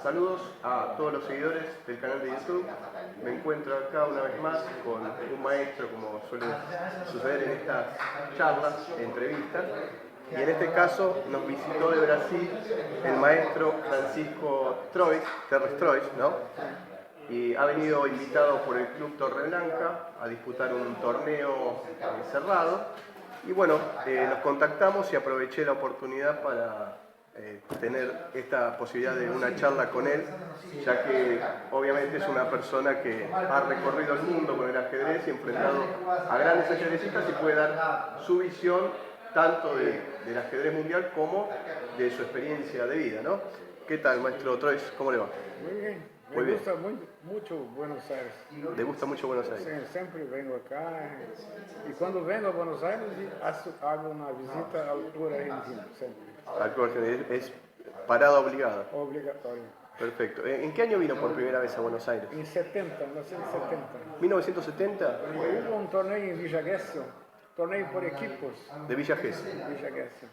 Saludos a todos los seguidores del canal de YouTube. Me encuentro acá una vez más con un maestro, como suele suceder en estas charlas, entrevistas. Y en este caso nos visitó de Brasil el maestro Francisco Terres Troix, ¿no? Y ha venido invitado por el Club Torreblanca a disputar un torneo cerrado. Y bueno, nos contactamos y aproveché la oportunidad para tener esta posibilidad de una charla con él, ya que obviamente es una persona que ha recorrido el mundo con el ajedrez y enfrentado a grandes ajedrecistas y puede dar su visión tanto del ajedrez mundial como de su experiencia de vida, ¿no? ¿Qué tal, maestro Troix? ¿Cómo le va? Muy bien, Muy me bien. gusta mucho Buenos Aires. ¿Le gusta mucho Buenos Aires? Sí, siempre vengo acá y cuando vengo a Buenos Aires hago una visita al Tour Argentino, siempre. Es parada obligada. Obligatorio. Perfecto. ¿En qué año vino por primera vez a Buenos Aires? En 70, 1970. ¿1970? Hubo un torneo en Villa Gesell, torneo por equipos. De Villa Gesell. Villa Gesell.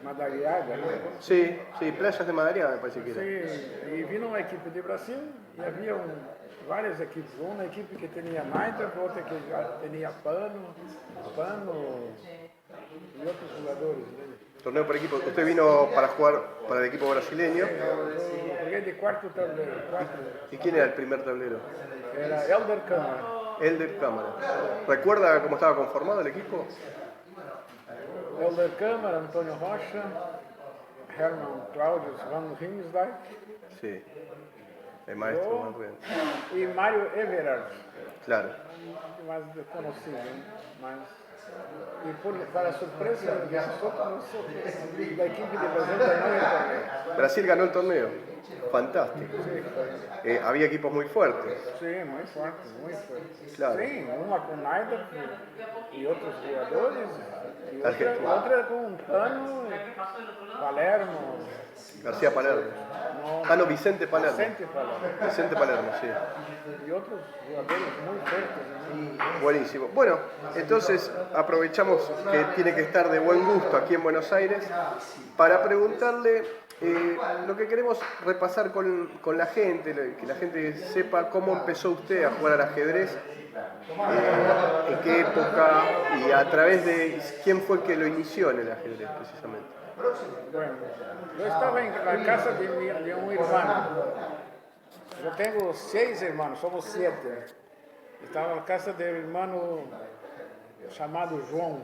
Madariaga, ¿no? Sí, Playas de Madariaga me parece que era. Sí, y vino una equipe de Brasil y había varias equipes. Una equipe que tenía Naito, otra que ya tenía Pano y otros jugadores. Torneo por equipo. Usted vino para jugar para el equipo brasileño. Yo jugué de cuarto tablero. ¿Y quién era el primer tablero? Era Elder Câmara. Elder Câmara. ¿Recuerda cómo estaba conformado el equipo? Elder Câmara, Antônio Rocha, Herman Claudius Van Riemsdijk. Sí, el maestro más bien. Y Mario Everard. Claro. Mais conhecido, mas para surpresa de nosotros, da equipe de Brasil ganó el torneo. Brasil ganó el torneo. Fantástico. Sí, Había equipos muy fuertes. sí, muy fuerte, muy fuerte. Claro. Sí, una con Naida y otros jugadores, y Argentina. otra con Pano, Palermo. García Palermo. No, No, Vicente Palermo. Vicente Palermo. Vicente Palermo, sí. Y otros jugadores muy fuertes. ¿No? Buenísimo. Bueno, entonces aprovechamos que tiene que estar de buen gusto aquí en Buenos Aires para preguntarle lo que queremos repasar con la gente, que la gente sepa cómo empezó usted a jugar al ajedrez, en qué época y a través de quién fue que lo inició en el ajedrez precisamente. Bueno, yo estaba en la casa de un hermano. Yo tengo 6 hermanos, somos 7. Estaba en la casa del hermano chamado João.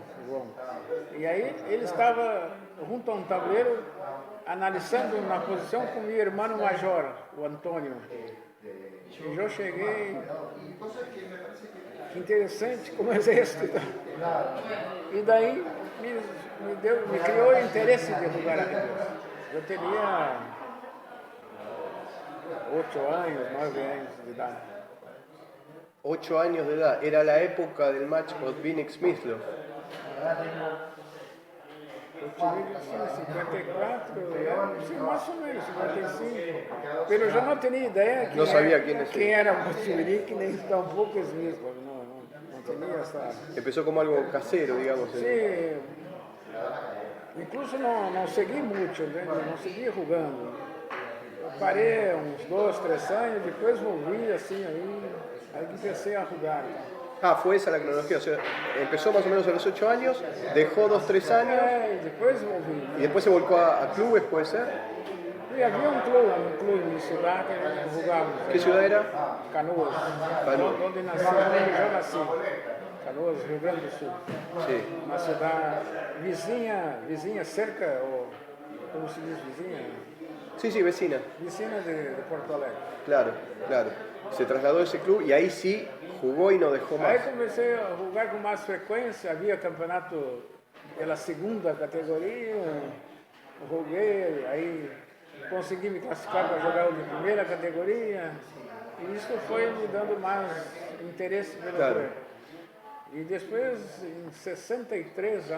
E aí ele estava junto a um tabuleiro analisando uma posição com meu irmão major, o Antônio. E eu cheguei, que interessante, como é isso? E daí me criou o interesse de jogar ajedrez. Eu teria 8 anos, 9 anos de idade. 8 años de edad, era la época del match Botvinnik-Smyslov. Eu tive 54, sim, mais ou menos, 55. Pero eu já não tinha ideia Não sabia quem era Botvinnik, nem tampouco Smyslov. Não tinha essa... Empezó como algo casero, digamos. Sim, incluso não segui muito, não segui jogando. Eu parei uns 2, 3 anos, depois volvi assim, aí comecei a jogar. Ah, fue esa la cronología, o sea, empezó más o menos a los 8 años, dejó 2, 3 años E depois volvi. y después se volcó a clubes, ¿puede ser? E havia um clube de cidade que jogávamos. ¿Qué ciudad era? Canoas. Canoas. Onde nasci, onde eu nasci. Canoas, Rio Grande do Sul. Sí. Uma cidade vizinha cerca, ou como se diz vizinha? Sí, vecina. Vizinha de Porto Alegre. Claro. Se trasladó a ese club y ahí sí jugó y no dejó más. Aí comecei a jogar com mais frequência, havia campeonato pela segunda categoria, joguei, aí consegui me classificar para jogar de primeira categoria, e isso foi me dando mais interesse pelo jogo. E depois, em 63,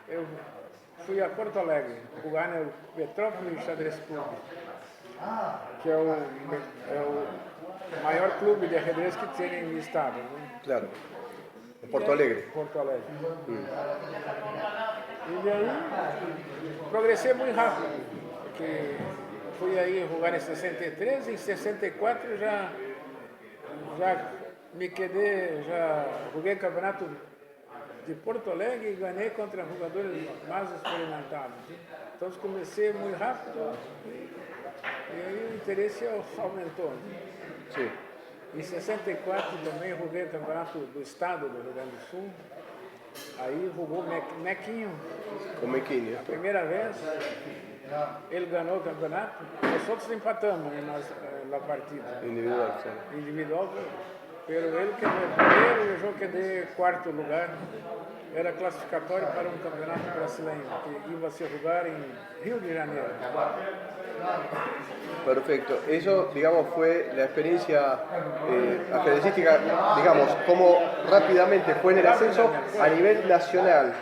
eu fui a Porto Alegre, jogar no Petrópolis Xadrez Clube, que é o maior clube de ajedrez que tem no estado. Né? Claro. En Porto Alegre. Porto Alegre. E daí progressei muito rápido, porque fui aí jogar em 63, em 64 já me quedei, já joguei campeonato de Porto Alegre e ganhei contra jogadores mais experimentados. Então comecei muito rápido e aí o interesse aumentou. Sí. Em 64 também joguei o campeonato do estado do Rio Grande do Sul. Aí jogou Mequinho. Con Mequini. A primeira vez, ele ganhou o campeonato, nós outros empatamos na partida Individual, sí. individual, pero ele quedou primeiro e eu quedei quarto lugar. Era classificatório para um campeonato brasileiro, que ia se jogar em Rio de Janeiro. Perfecto. Eso, digamos, fue la experiencia ajedrecística, digamos, cómo rápidamente fue en el ascenso a nivel nacional.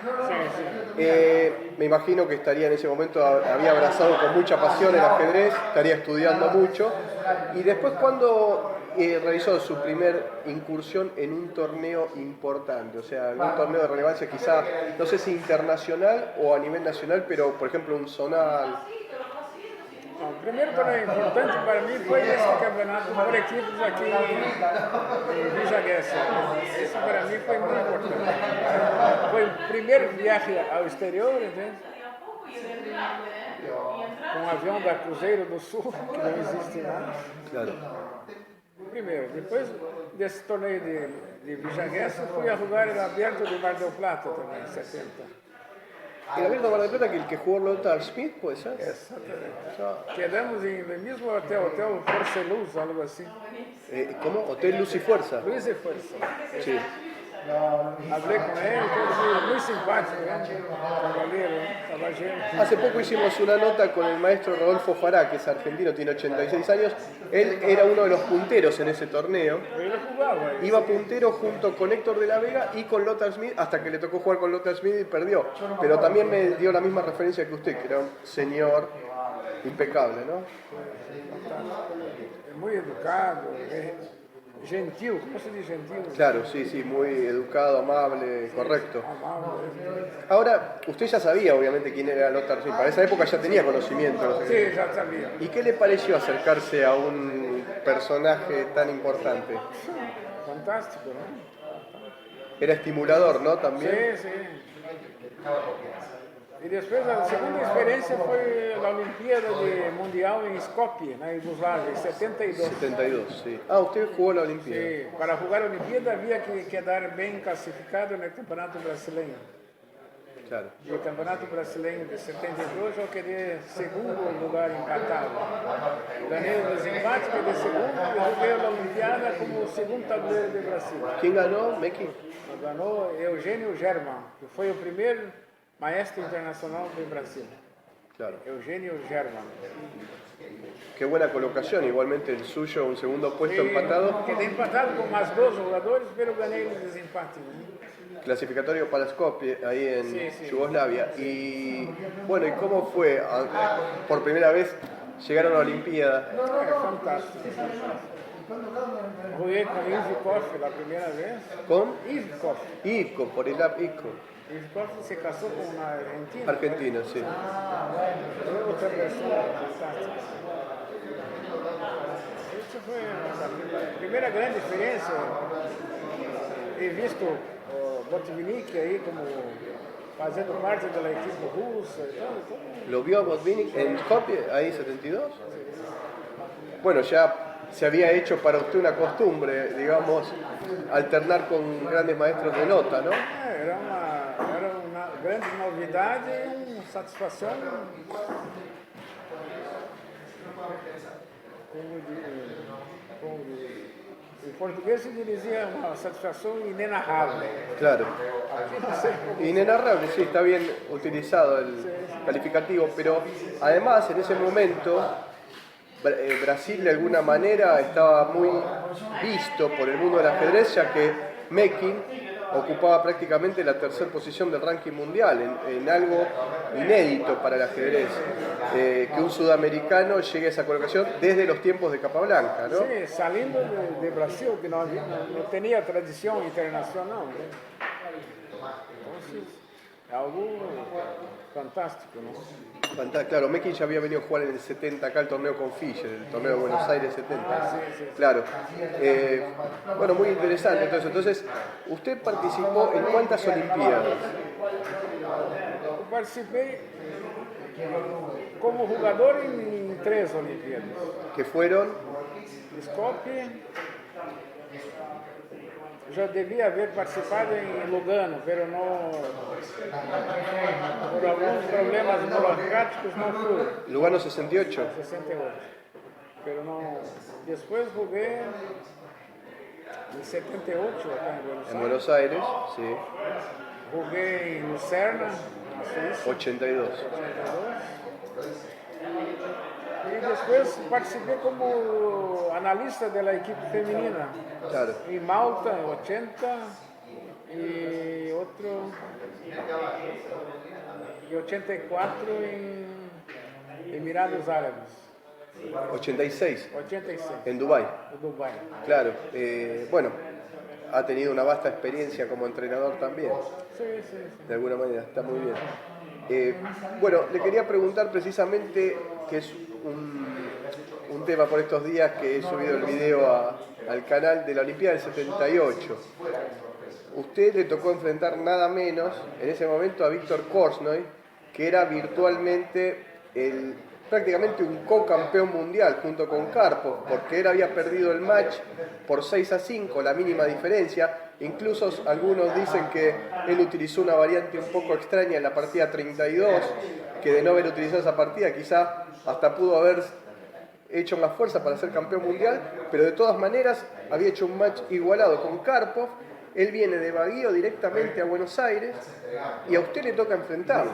Me imagino que estaría en ese momento, había abrazado con mucha pasión el ajedrez, estaría estudiando mucho. Y después, cuando realizó su primer incursión en un torneo importante, o sea, en un torneo de relevancia quizá, no sé si internacional o a nivel nacional, pero por ejemplo un zonal. O primeiro torneio importante para mim foi esse campeonato por equipes aqui em Vijaguense. Esse para mim foi muito importante. Foi o primeiro viagem ao exterior, entende? Com um avião da Cruzeiro do Sul, que não existe mais. Claro. Primeiro. Depois desse torneio de Vijaguense, fui a jogar no Aberto de Mar del Plata também, em 70. El Abierto Mar del Plata, que el que jugó Lothar Schmidt, ¿puede ser? Exatamente. Quedamos no mesmo hotel Força e Luz, algo assim. ¿Cómo? Hotel Luz y Fuerza. Luz e Força. Sí. Hablé con él, todo muy simpático, caballero, caballero. Hace poco hicimos una nota con el maestro Rodolfo Fará, que es argentino, tiene 86 años. Él era uno de los punteros en ese torneo. Iba puntero junto con Héctor de la Vega y con Lothar Schmidt, hasta que le tocó jugar con Lothar Schmidt y perdió. Pero también me dio la misma referencia que usted, que era un señor impecable, ¿no? Muy educado, gentil, ¿cómo se dice gentil? Claro, sí, sí, muy educado, amable, correcto. Amable. Ahora, usted ya sabía obviamente quién era Lothar Schmidt, para esa época ya tenía conocimiento. Sí, ya sabía. ¿Y qué le pareció acercarse a un personaje tan importante? Fantástico, ¿no? Era estimulador, ¿no? También. Sí, sí. E depois a segunda experiência foi a Olimpíada Mundial em Skopje, na Iugoslávia, em 72. 72, sí. Ah, usted jugó la Olimpiada. Sí, para jugar a Olimpíada havia que quedar bem classificado no Campeonato Brasileiro. Claro. E o Campeonato Brasileiro de 72 eu quedei segundo lugar empatado. Ganhei o desempate, quedei segundo e joguei a Olimpiada como o segundo tabuleiro do Brasil. ¿Quién ganó? Meki. Ganhou Eugênio German, que foi o primeiro maestro internacional do Brasil. Claro. Eugênio German. Qué buena colocación, igualmente el suyo, un segundo puesto empatado. Quedé empatado con más dos jugadores, pero gané el desempate. Clasificatorio para Skopje, ahí en Sí. Yugoslavia. Y bueno, ¿y cómo fue? Por primera vez llegaron a la Olimpiada. Fantástico. Jugué con Ivkov la primera vez. ¿Con? Ivkov. Ivko, por el app Ivko. Ivkov se casó con una argentina. Argentino, sí. Otra persona fantástica. Esta fue la primera gran experiencia. He visto Botvinnik ahí como fazendo parte de la equipo rusa y todo. ¿Lo vio a Botvinnik en Skopje, ahí 72? Bueno, ya se había hecho para usted una costumbre, digamos, alternar con grandes maestros de nota, ¿no? Era uma grande novidade e uma satisfação. Em português se dizia uma satisfação inenarrável. Claro. Aqui não sei como. Inenarrable, sí, está bien utilizado el calificativo, pero además en ese momento Brasil de alguna manera estaba muy visto por el mundo del ajedrez, ya que Mekin ocupaba prácticamente la tercera posición del ranking mundial, en algo inédito para el ajedrez, que un sudamericano llegue a esa colocación desde los tiempos de Capablanca, ¿no? Sí, saliendo de Brasil, que no tenía tradición internacional. Entonces, algo fantástico, ¿no? Claro, Mekin ya había venido a jugar en el 70 acá el torneo con Fischer, el torneo de Buenos Aires 70. Sí. Claro. Bueno, muy interesante. Entonces, ¿usted participó en cuántas Olimpiadas? Eu participei como jugador em 3 Olimpíadas. Que fueron, Skopje, já devia haver participado em Lugano, pero não, por alguns problemas burocráticos não fui, Lugano 68. 68. Pero não, depois joguei em 78 acá em Buenos En Aires, Buenos Aires, sí. joguei em Lucerna, na Suíça, 82. 82. E depois participei como analista da equipe feminina. Claro. Em Malta, em 80, e outro em 84 em Emirados Árabes. 86. 86, En Dubái. no Dubai. Claro. Bueno, ha tenido una vasta experiencia como entrenador también. Sí. De alguna manera, está muy bien. Bueno, le quería preguntar precisamente, que es un tema por estos días, que he subido el video al canal de la Olimpiada del 78. Usted le tocó enfrentar nada menos en ese momento a Víctor Korchnoi, que era virtualmente prácticamente un co-campeón mundial junto con Karpov, porque él había perdido el match por 6-5, la mínima diferencia. Incluso algunos dicen que él utilizó una variante un poco extraña en la partida 32, que de no haber utilizado esa partida quizá hasta pudo haber hecho más fuerza para ser campeón mundial, pero de todas maneras había hecho un match igualado con Karpov. Él viene de Baguio directamente a Buenos Aires y a usted le toca enfrentarlo.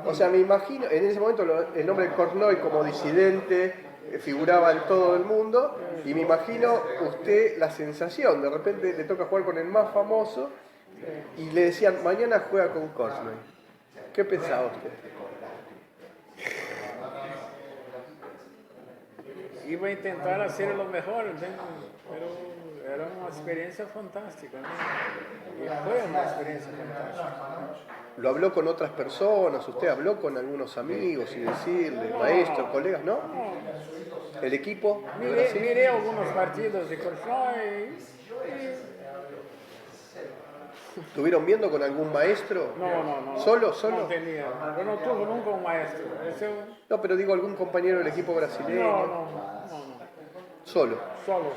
O sea, me imagino, en ese momento el nombre de Korchnoi como disidente figuraba en todo el mundo, y me imagino usted la sensación, de repente le toca jugar con el más famoso y le decían, mañana juega con Korchnoi. ¿Qué pensaba usted? Iba a intentar hacer lo mejor, ¿entiendes? Pero era una experiencia fantástica, ¿no? Y fue una experiencia fantástica. ¿Lo habló con otras personas? ¿Usted habló con algunos amigos y decirle, maestros, colegas, no? ¿El equipo de Brasil? Miré algunos partidos de Korchnoi ¿Estuvieron viendo con algún maestro? No. ¿Solo? No tenía. Yo no tuve nunca un maestro. No, pero digo algún compañero del equipo brasileño. No. Solo. Solo,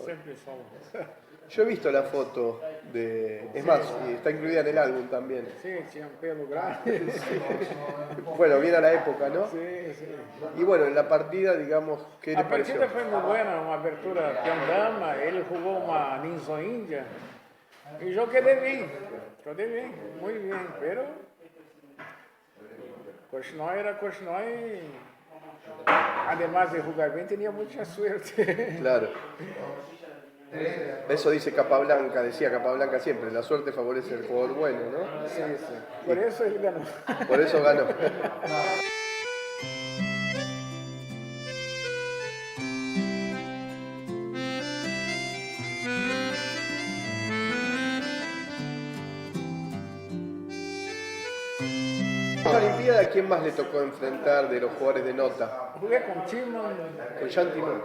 siempre solo. Yo he visto la foto de... Es más, y está incluida en el álbum también. Sí, tinha un pelo grande. Bueno, bien a la época, ¿no? Sí. Y bueno, en la partida, digamos, ¿qué le A pareció? partida foi muito boa, uma abertura piandama, ele jogou uma Ninzo Índia e eu quedei bem, muito bem, pero Korchnoi era Korchnoi, además de jugar bem, tinha muita suerte. Claro. Eso dice Capablanca, decía Capablanca siempre, la suerte favorece al jugador bueno, ¿no? Sí. Por eso ele ganhou. Por eso ganó. En esta Olimpiada, ¿a quién más le tocó enfrentar de los jugadores de nota? Joguei com Timman, Con Jan Timman.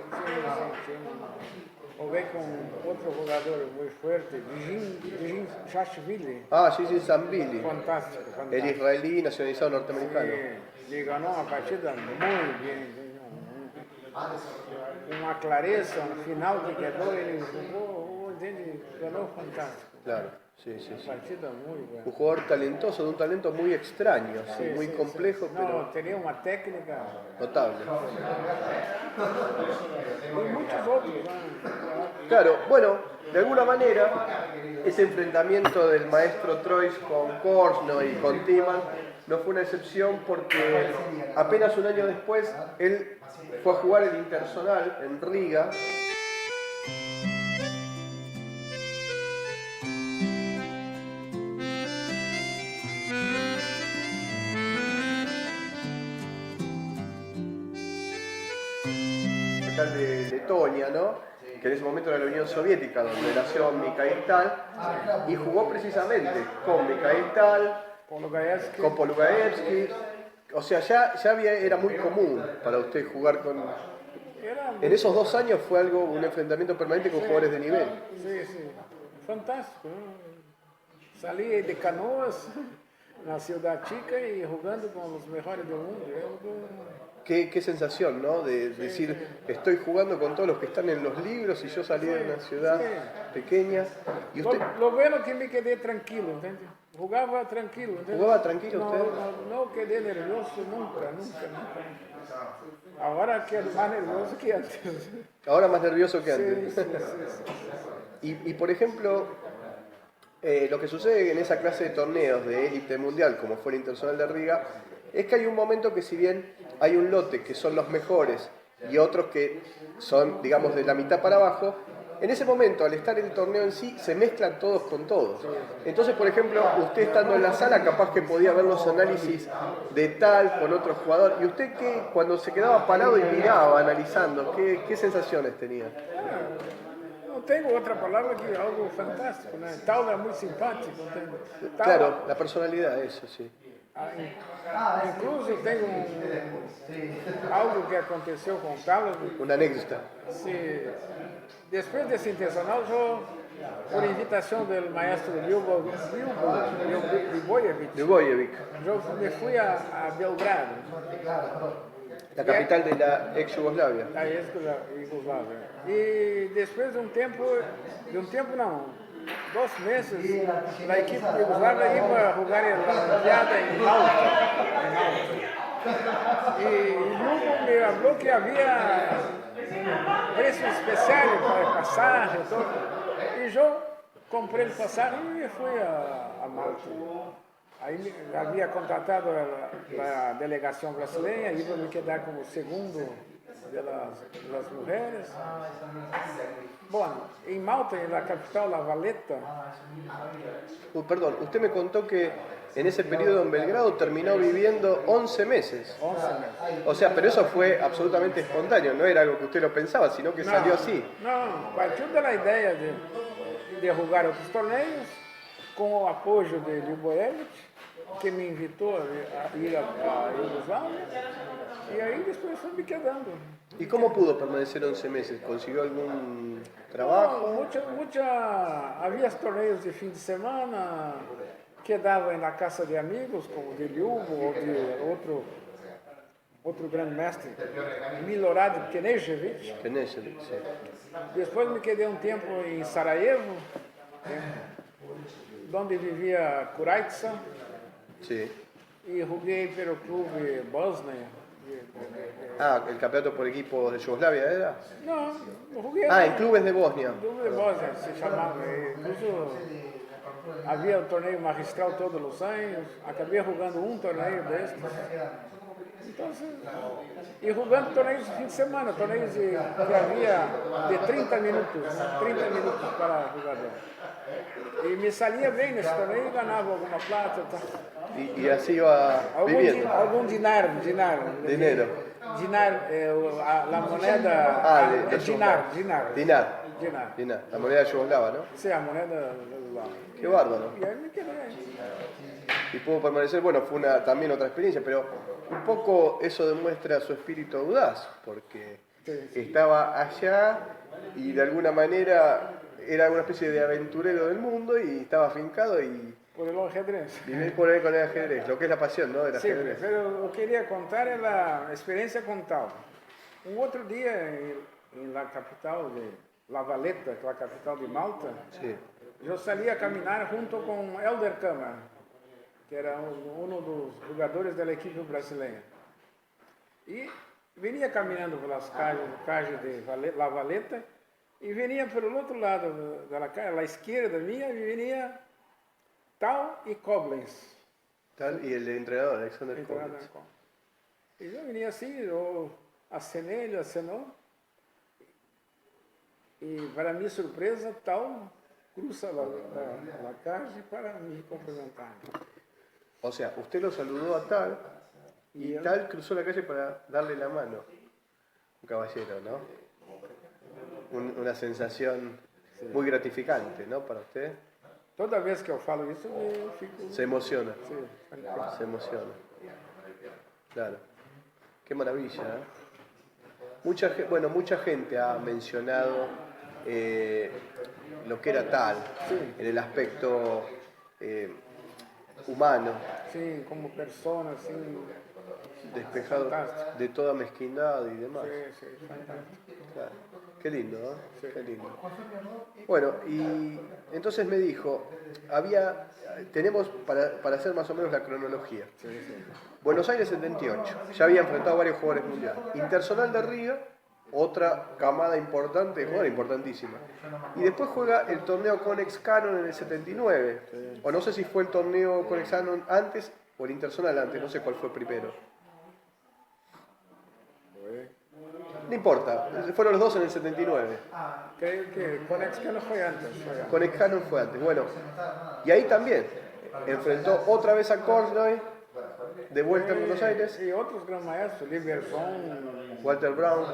joguei com outro jogador muito forte, Vigin Shashvili. Ah, sí, Zambili. Fantástico. El israelí nacionalizado norteamericano. Sí, le ganó una partida muy bien. Una clareza, un final que quedó, ele jugó, ganó fantástico. Claro, sí. Partida muy buena. Un jugador talentoso, de un talento muy extraño, sí, muy complejo, No, pero tenía una técnica. notable. Y muchos otros. ¿no? Claro, bueno, de alguna manera, ese enfrentamiento del maestro Troyes con Korchnoi y con Timman no fue una excepción, porque apenas un año después él fue a jugar el Internacional en Riga. De Letonia, ¿no? Que en ese momento era la Unión Soviética, donde nació Mikhail Tal, y jugó precisamente con Mikhail Tal, Polugaevsky. con Polugaevsky. O sea, era muy común para usted jugar con... Era En esos 2 años fue un enfrentamiento permanente con jugadores de nivel. sí, sí, fantástico, ¿no? Salí de Canoas, na Ciudad Chica, y jugando con los mejores del mundo. Qué sensación, ¿no? De decir, estoy jugando con todos los que están en los libros y yo salí de una ciudad pequeña. Y usted Lo bueno que me quedé tranquilo, ¿entiendes? Jugaba tranquilo, ¿entiendes? ¿Jugaba tranquilo usted? No quedé nervioso nunca. Ahora quedo más nervioso que antes. ahora más nervioso que antes. Sí. Y por ejemplo, lo que sucede en esa clase de torneos de élite mundial, como fue el Internacional de Riga, es que hay un momento que si bien hay un lote que son los mejores y otros que son, digamos, de la mitad para abajo, en ese momento, al estar el torneo en sí, se mezclan todos con todos. Entonces, por ejemplo, usted estando en la sala, capaz que podía ver los análisis de tal con otro jugador. ¿Y usted cuando se quedaba parado y miraba, analizando, qué sensaciones tenía? No tengo otra palabra que algo fantástico, ¿no? Taula es muy simpático, ¿entiendes? Claro, la personalidad, eso sí. Incluso tengo algo que aconteceu com o Carlos. Una anécdota. Después de ese internacional, yo, por invitación del maestro Ljubojevic, yo me fui a Belgrado, la capital de la ex Yugoslavia. a Yugoslavia. Y después de un tiempo não, 2 meses, la equipe de Yugoslavia iba a jugar en la Olimpiada en Malta. Y Hugo me habló que había precios especiales para el pasaje y todo. Y yo compré el pasaje y me fui a Malta. Ahí había contratado la delegación brasileña, iba a me quedar como segundo de las mujeres. Bueno, en Malta, en la capital, La Valeta. Perdón, usted me contó que en ese periodo en Belgrado terminó viviendo 11 meses. 11 meses. O sea, pero eso fue absolutamente espontáneo, no era algo que usted lo pensaba, sino que salió así. No, partió de la idea de jugar otros torneos, con el apoyo de Ljubojevic, que me invitó a ir a Yugoslavia, y ahí después fui me quedando. ¿Y cómo pudo permanecer 11 meses? ¿Consiguió algún trabajo? Había torneos de fin de semana, quedaba en la casa de amigos, como de Ljubo o de otro gran mestre, Milorad Kenežević. Kenežević, sí. Después me quedé un tiempo en Sarajevo, donde vivía Kurajca, Sí. y jugué para el club Bosnia. El campeonato por equipos de Yugoslavia era. No, jugué En clubes de Bosnia. Club de Bosnia se llamaba. Incluso había un torneo magistral todos los años. Acabé jugando un torneo de estos. Entonces, y jugando torneos de fin de semana, torneos que había de 30 minutos para jugador. Y me salía bien esse torneio y ganaba alguna plata. Y así iba viviendo. Algún dinero. Dinero. La moneda. Dinar. La moneda yugoslava, ¿no? Sí, la moneda yugoslava. Qué bárbaro. Y ahí me quedé ahí. Y pudo permanecer, bueno, fue también otra experiencia, pero un poco eso demuestra su espíritu audaz, porque estaba allá y de alguna manera era una especie de aventurero del mundo y estaba afincado y... Por el ajedrez. Vivir por ahí con el ajedrez, lo que es la pasión, ¿no? Del ajedrez. Sí, pero lo que quería contar es la experiencia con Tal. Un otro día en la capital de La Valeta, que es la capital de Malta, yo salí a caminar junto con Elder Câmara, que era uno de los jugadores de la equipe brasileña. Y venía caminando por las calles de La Valeta y venía por el otro lado de la calle, a la izquierda mía, y venía Tal y Koblenz. Tal y el entrenador, Alexander Koblenz. Y yo venía así, yo acené, ele acenou. Y para mi sorpresa, Tal cruza la calle para me cumprimentar. O sea, usted lo saludó a Tal y Tal cruzó la calle para darle la mano. Un caballero, ¿no? Una sensación muy gratificante, ¿no? Para usted. Toda vez que eu falo isso, eu fico... Se emociona, Sí, se emociona. Claro. Qué maravilla, ¿eh? Mucha gente ha mencionado lo que era tal en el aspecto humano, sí, como persona, sí, despejado fantástico. de toda mezquindad y demás. Sí, fantástico. Claro. Qué lindo, ¿no? Sí. Qué lindo. Bueno, y entonces me dijo, tenemos para hacer más o menos la cronología. Sí, sí. Buenos Aires 78, ya había enfrentado a varios jugadores mundiales. Internacional de Riga, otra camada importante, jugadora importantísima. Y después juega el torneo Conex Canon en el 79. O no sé si fue el torneo Conex Canon antes o el Internacional antes, no sé cuál fue primero. No importa, fueron los dos en el 79. Creo que Conex que no fue antes. Conex Canon fue antes, bueno. Y ahí también enfrentó otra vez a Kornoy, de vuelta en Buenos Aires. Y otros gran maestros, Liberson, Walter Brown,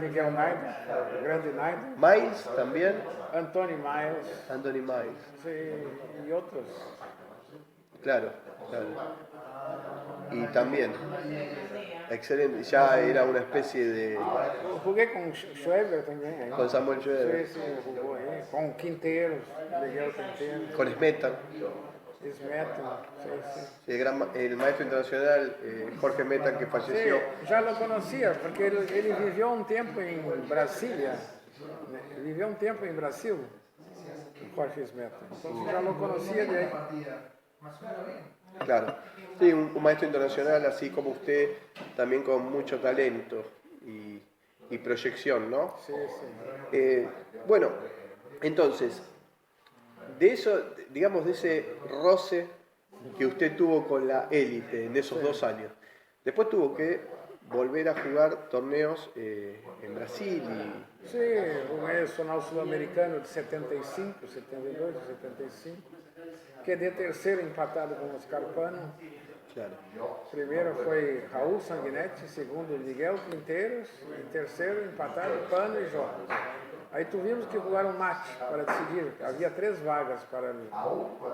Miguel Naide, grande Naide, Miles también, Anthony Miles, Anthony Miles. sí, y otros. Claro, claro. Y también, excelente, ya era una especie de... Jugué con Schweber también. ¿eh? Con Samuel Schweber, Sí, sí, jugó ahí. Con Quinteros, Miguel Quinteros, con Smetan, Smetan, sí, sí. el maestro internacional Jorge Smetan, que falleció. Sí, ya lo conocía, porque ele vivió un tiempo en Brasilia, vivió un tiempo en Brasil, Jorge Smetan. Entonces ya lo conocía de ahí. Claro, sí, un maestro internacional así como usted, también con mucho talento y proyección, ¿no? Sí, sí. Bueno, entonces, de eso, digamos, de ese roce que usted tuvo con la élite en esos 2 años, después tuvo que volver a jugar torneos en Brasil y... Sí, jugué el Zonal Sudamericano de 75, 72, 75. Quedé terceiro empatado com o Scarpano. Claro. Primeiro foi Raul Sanguinetti, segundo Miguel Quinteiros, e terceiro empatado Pano e Jó. Aí tuvimos que jogar um mate para decidir. Havia 3 vagas para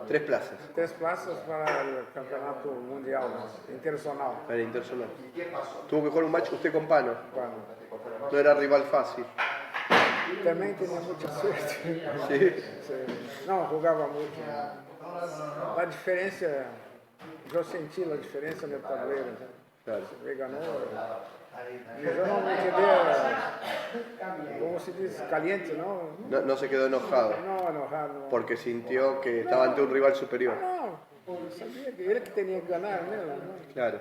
3 plazas 3 plazas para o campeonato mundial, internacional. para el Internacional. Tuvo que jugar un match usted con Pano. Pano. No era rival fácil. Também tinha muita sorte. Sí. Não, jogava muito. A diferença, eu senti a diferença no tabuleiro. Claro. Me ganhou. E eu não me quedei, como se diz, caliente, não? No se quedó enojado Não, enojado. Não. porque sintió que estaba ante un rival superior. Não, eu sabia que ele que tinha que ganhar mesmo. Não? Claro.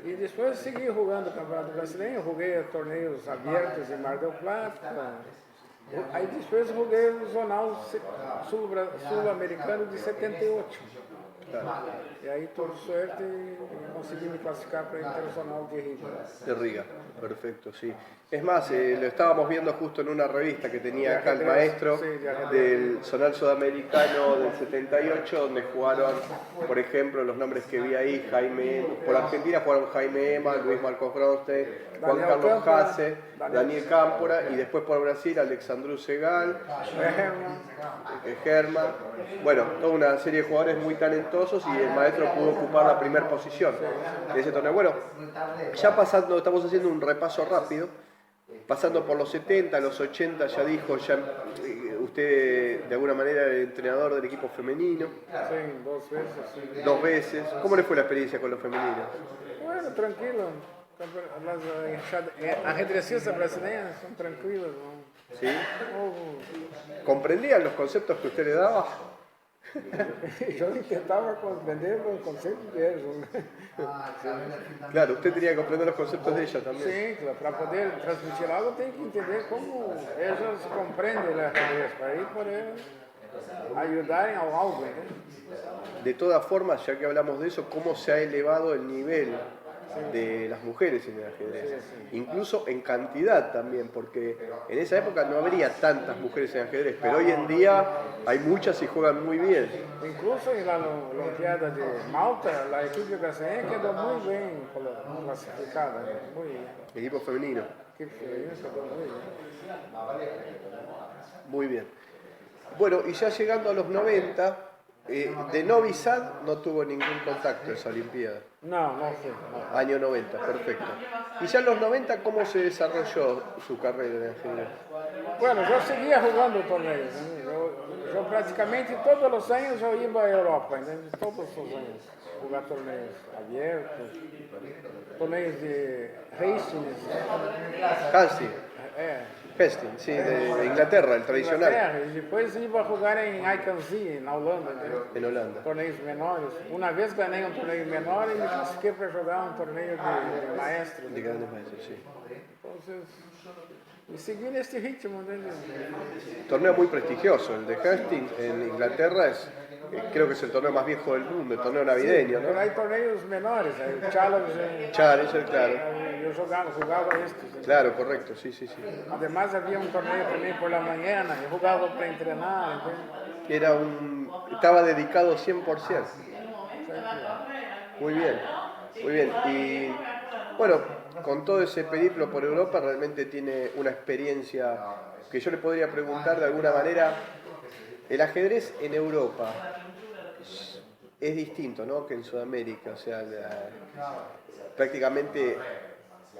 E depois segui jogando o Campeonato Brasileiro, joguei torneios abertos em Mar del Plata. Aí depois joguei o Zonal Sul-Americano de 78. Claro. E aí tuve sorte e consegui me classificar para o Internacional de Riga. De Riga, perfecto, sí. Es más, lo estábamos viendo justo en una revista que tenía acá el maestro del Zonal Sudamericano del 78, donde jugaron, por ejemplo, los nombres que vi ahí, por Argentina jugaron Jaime Ema, Luis Marcos Bronstein, Juan Carlos Hase, Daniel Cámpora, y después por Brasil, Alexandru Segal, Germán, bueno, toda una serie de jugadores muy talentosos y el maestro pudo ocupar la primera posición de ese torneo. Bueno, ya pasando, estamos haciendo un repaso rápido, pasando por los 70, los 80, ya dijo, usted de alguna manera era el entrenador del equipo femenino. Sí, 2 veces. Sí. 2 veces. ¿Cómo le fue la experiencia con los femeninos? Bueno, tranquilo. Las ajedrecistas brasileñas son tranquilas, ¿no? ¿Sí? ¿Comprendían los conceptos que usted le daba? Yo intentaba comprender los conceptos de ellos. Claro, usted tenía que comprender los conceptos de ella también. Sí, claro, para poder transmitir algo tem que entender cómo ellos comprenden las ajedrez, para ahí poder ayudar en algo. ¿no? De todas formas, ya que hablamos de eso, ¿cómo se ha elevado el nivel de las mujeres en el ajedrez? Incluso en cantidad también, porque en esa época no habría tantas mujeres en ajedrez, pero hoy en día hay muchas y juegan muy bien. Incluso en la Olimpiada de Malta, la equipe brasileña quedó muy bien clasificada, muy bien. El equipo femenino. Equipe femenina quedó muy bien. Muy bien. Bueno, y ya llegando a los 90, de Novi Sad no tuvo ningún contacto en esa Olimpiada. No, no fue. No. Año 90, perfecto. Y ya en los 90, ¿cómo se desarrolló su carrera en ajedrez? Bueno, yo seguía jugando torneios. Né? Eu praticamente todos os anos eu ia para a Europa, entende? Todos os anos. Jogar torneios abertos, torneios de Hastings. Hastings, sí, de Inglaterra, el tradicional. Inglaterra, e depois ia jogar em Icazee, na Holanda. Entende? En Holanda. Torneios menores. Uma vez ganhei um torneio menor e me classifiquei para jogar um torneio de maestro. De grandes maestros, sí. Entonces, y seguí en este ritmo. ¿No? Torneo muy prestigioso, el de Hastings en Inglaterra es, creo que es el torneo más viejo del mundo, el torneo navideño, Pero ¿no? hay torneos menores, hay Challenger. Challenger, claro. Yo jugaba estos. Claro, correcto, sí, sí, sí. Además había un torneo también por la mañana, yo jugaba para entrenar. Estaba dedicado 100%. Muy bien, muy bien. Y bueno, con todo ese periplo por Europa realmente tiene una experiencia que yo le podría preguntar de alguna manera. El ajedrez en Europa es distinto, ¿no?, que en Sudamérica. O sea, prácticamente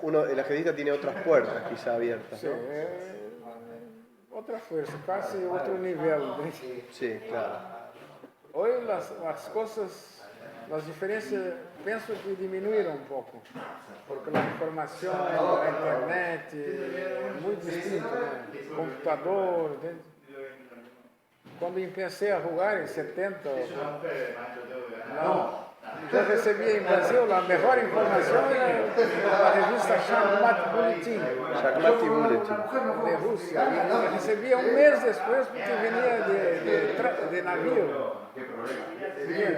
el ajedrecista tiene otras puertas quizá abiertas, ¿no? Sí, otra fuerza, casi otro nivel. ¿No? Sí, claro. Hoy las cosas, las diferencias, pienso que disminuyeron un poco, porque la información, la internet, es muy distinto, ¿no? Computador, ¿no? Cuando empecé a jugar en 70, yo recibía en Brasil la mejor información era la revista Shachmat Bulletin de Rusia. Y recibía un mes después porque venía de navio. Venía